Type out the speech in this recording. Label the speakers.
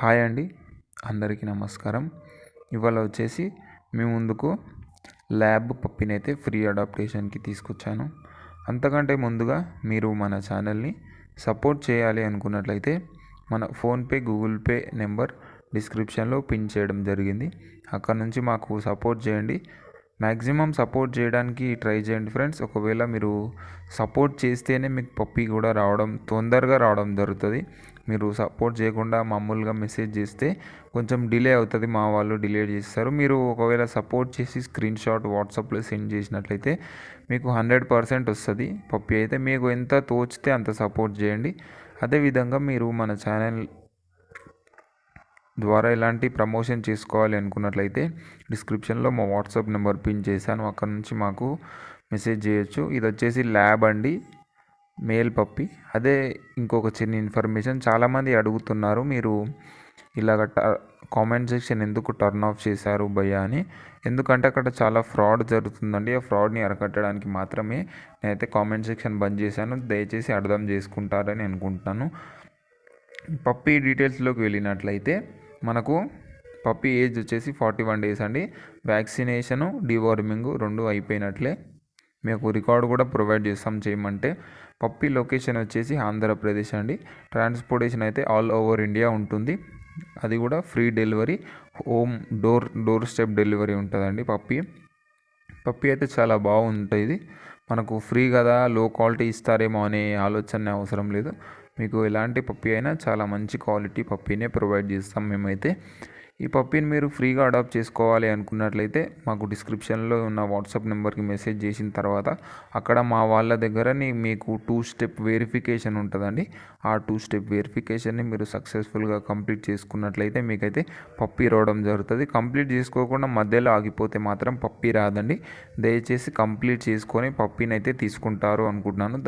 Speaker 1: Hi అండి, అందరికీ నమస్కారం. ఇవాళ వచ్చేసి మీ ముందుకు ల్యాబ్ పప్పిని అయితే ఫ్రీ అడాప్టేషన్కి తీసుకొచ్చాను. అంతకంటే ముందుగా మీరు మన ఛానల్ని సపోర్ట్ చేయాలి అనుకున్నట్లయితే మన ఫోన్పే, గూగుల్ పే నెంబర్ డిస్క్రిప్షన్లో పిన్ చేయడం జరిగింది. అక్కడ నుంచి మాకు సపోర్ట్ చేయండి. మ్యాక్సిమం సపోర్ట్ చేయడానికి ట్రై చేయండి ఫ్రెండ్స్. ఒకవేళ మీరు సపోర్ట్ చేస్తేనే మీకు పప్పి కూడా తొందరగా రావడం జరుగుతుంది. మీరు సపోర్ట్ చేయకుండా మామూలుగా మెసేజ్ చేస్తే కొంచెం డిలే అవుతుంది, మా వాళ్ళు డిలే చేస్తారు. మీరు ఒకవేళ సపోర్ట్ చేసి స్క్రీన్ షాట్ వాట్సాప్లో సెండ్ చేసినట్లయితే మీకు 100% వస్తుంది పప్పి. అయితే మీకు ఎంత తోచితే అంత సపోర్ట్ చేయండి. అదేవిధంగా మీరు మన ఛానల్ ద్వారా ఎలాంటి ప్రమోషన్ చేసుకోవాలి అనుకున్నట్లయితే డిస్క్రిప్షన్లో మా వాట్సాప్ నెంబర్ పిన్ చేశాను, అక్కడ నుంచి మాకు మెసేజ్ చేయొచ్చు. ఇది వచ్చేసి ల్యాబ్ అండి, మేల్ పప్పి. అదే ఇంకొక చిన్న ఇన్ఫర్మేషన్, చాలామంది అడుగుతున్నారు మీరు ఇలాగ కామెంట్ సెక్షన్ ఎందుకు టర్న్ ఆఫ్ చేశారు భయ్యా అని. ఎందుకంటే అక్కడ చాలా ఫ్రాడ్ జరుగుతుందండి. ఆ ఫ్రాడ్ని అరికట్టడానికి మాత్రమే నేనైతే కామెంట్ సెక్షన్ బంద్ చేశాను. దయచేసి అర్థం చేసుకుంటారని అనుకుంటున్నాను. పప్పీ డీటెయిల్స్లోకి వెళ్ళినట్లయితే మనకు పప్పీ ఏజ్ వచ్చేసి 41 డేస్ అండి. Vaccination, deworming 2 అయిపోయినట్లే. మీకు రికార్డు కూడా ప్రొవైడ్ చేస్తాం చేయమంటే. పప్పీ లొకేషన్ వచ్చేసి ఆంధ్రప్రదేశ్ అండి. ట్రాన్స్పోర్టేషన్ అయితే ఆల్ ఓవర్ ఇండియా ఉంటుంది. అది కూడా free delivery, home door step delivery ఉంటుందండి. పప్పీ అయితే చాలా బాగుంటుంది. మనకు ఫ్రీ కదా, లో క్వాలిటీ ఇస్తారేమో అనే ఆలోచన అవసరం లేదు. మీకు ఎలాంటి పప్పీ అయినా చాలా మంచి క్వాలిటీ పప్పీనే ప్రొవైడ్ చేస్తాం మేమైతే. ఈ పప్పీని మీరు ఫ్రీగా అడాప్ట్ చేసుకోవాలి అనుకున్నట్లయితే మాకు డిస్క్రిప్షన్లో ఉన్న వాట్సాప్ నెంబర్కి మెసేజ్ చేసిన తర్వాత అక్కడ మా వాళ్ళ దగ్గర మీకు 2 స్టెప్ వెరిఫికేషన్ ఉంటుందండి. ఆ 2 స్టెప్ వెరిఫికేషన్ని మీరు సక్సెస్ఫుల్గా కంప్లీట్ చేసుకున్నట్లయితే మీకైతే పప్పీ రావడం జరుగుతుంది. కంప్లీట్ చేసుకోకుండా మధ్యలో ఆగిపోతే మాత్రం పప్పీ రాదండి. దయచేసి కంప్లీట్ చేసుకొని పప్పీని అయితే తీసుకుంటారు అనుకుంటున్నాను.